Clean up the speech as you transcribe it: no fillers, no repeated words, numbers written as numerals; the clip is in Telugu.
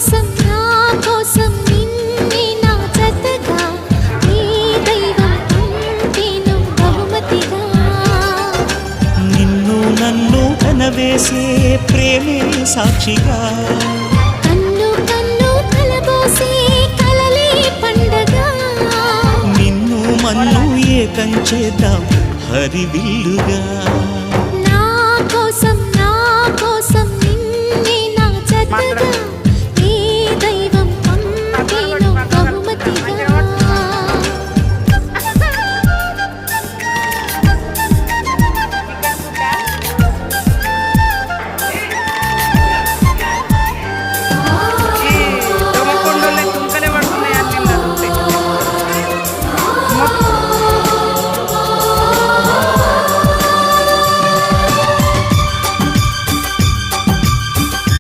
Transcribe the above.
కోసం నా కోసం నిన్నే నా జతగా నీ దైవం పంపేను బహుమతిగా. నిన్ను నన్ను కనవేసే ప్రేమే సాక్షిగా, కన్ను కన్ను కలబోసే కలలే పండగ. నిన్ను మన్ను ఏకం చేద్దాం హరివిల్లుగా.